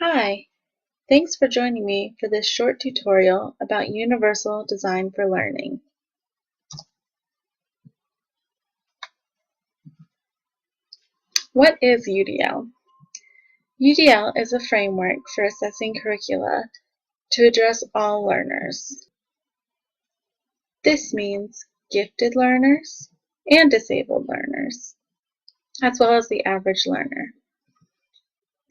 Hi, thanks for joining me for this short tutorial about Universal Design for Learning. What is UDL? UDL is a framework for assessing curricula to address all learners. This means gifted learners and disabled learners, as well as the average learner.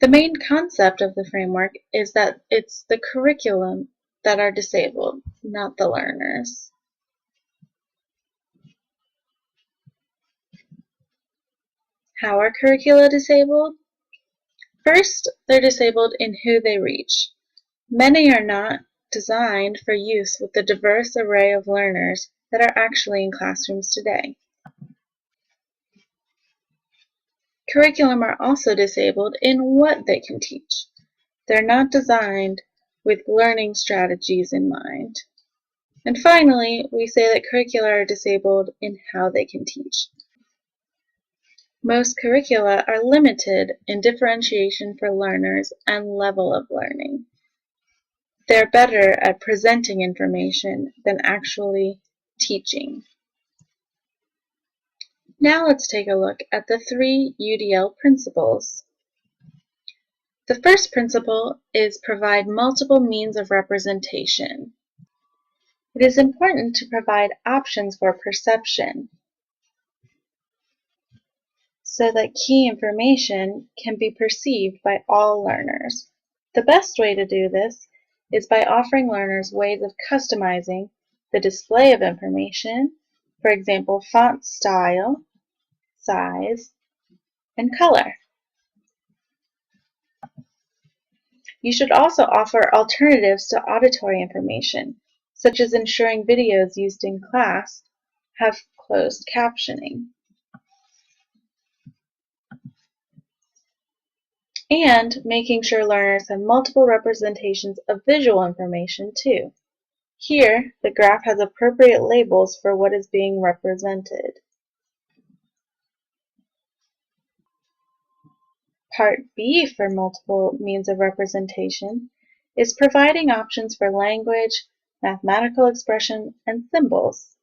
The main concept of the framework is that it's the curriculum that are disabled, not the learners. How are curricula disabled? First, they're disabled in who they reach. Many are not designed for use with the diverse array of learners that are actually in classrooms today. Curriculum are also disabled in what they can teach. They're not designed with learning strategies in mind. And finally, we say that curricula are disabled in how they can teach. Most curricula are limited in differentiation for learners and level of learning. They're better at presenting information than actually teaching. Now let's take a look at the 3 UDL principles. The first principle is provide multiple means of representation. It is important to provide options for perception so that key information can be perceived by all learners. The best way to do this is by offering learners ways of customizing the display of information, for example, font style, size, and color. You should also offer alternatives to auditory information, such as ensuring videos used in class have closed captioning, and making sure learners have multiple representations of visual information too. Here, the graph has appropriate labels for what is being represented. Part B for multiple means of representation is providing options for language, mathematical expression, and symbols.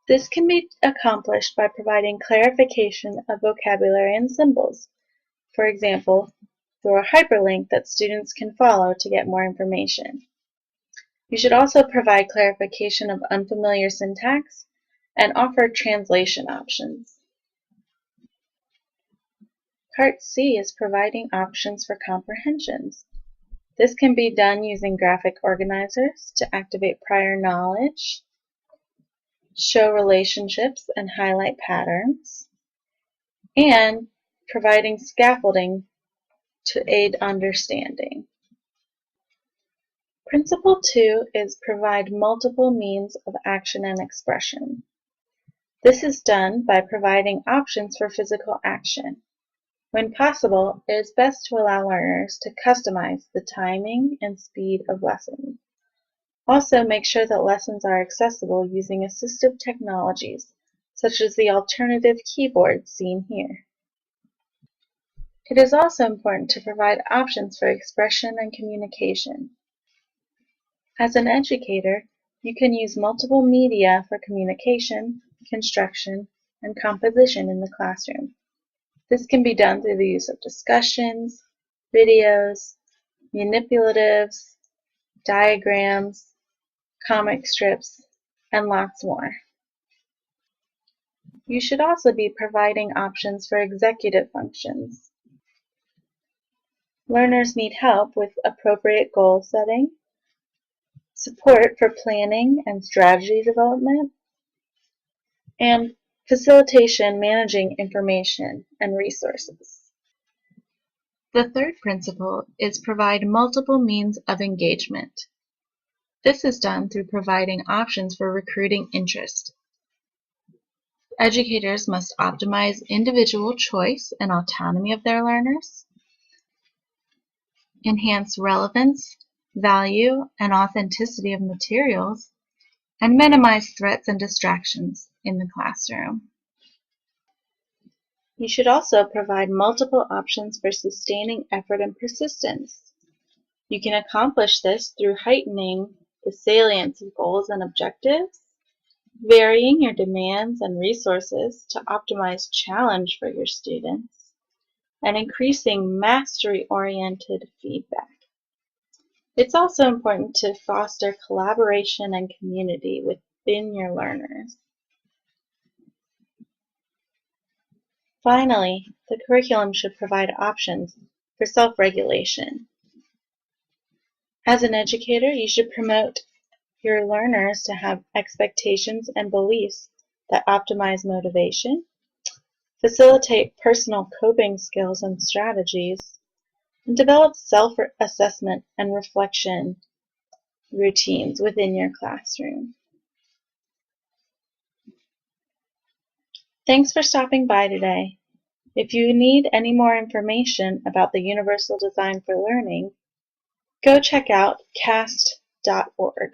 This can be accomplished by providing clarification of vocabulary and symbols, for example, through a hyperlink that students can follow to get more information. You should also provide clarification of unfamiliar syntax and offer translation options. Part C is providing options for comprehensions. This can be done using graphic organizers to activate prior knowledge, show relationships and highlight patterns, and providing scaffolding to aid understanding. Principle 2 is provide multiple means of action and expression. This is done by providing options for physical action. When possible, it is best to allow learners to customize the timing and speed of lessons. Also, make sure that lessons are accessible using assistive technologies, such as the alternative keyboard seen here. It is also important to provide options for expression and communication. As an educator, you can use multiple media for communication, construction, and composition in the classroom. This can be done through the use of discussions, videos, manipulatives, diagrams, comic strips, and lots more. You should also be providing options for executive functions. Learners need help with appropriate goal setting, support for planning and strategy development, and facilitation managing information and resources. The third principle is provide multiple means of engagement. This is done through providing options for recruiting interest. Educators must optimize individual choice and autonomy of their learners, enhance relevance, value, and authenticity of materials, and minimize threats and distractions in the classroom. You should also provide multiple options for sustaining effort and persistence. You can accomplish this through heightening the salience of goals and objectives, varying your demands and resources to optimize challenge for your students, and increasing mastery-oriented feedback. It's also important to foster collaboration and community within your learners. Finally, the curriculum should provide options for self-regulation. As an educator, you should promote your learners to have expectations and beliefs that optimize motivation, facilitate personal coping skills and strategies, and develop self-assessment and reflection routines within your classroom. Thanks for stopping by today. If you need any more information about the Universal Design for Learning, go check out cast.org.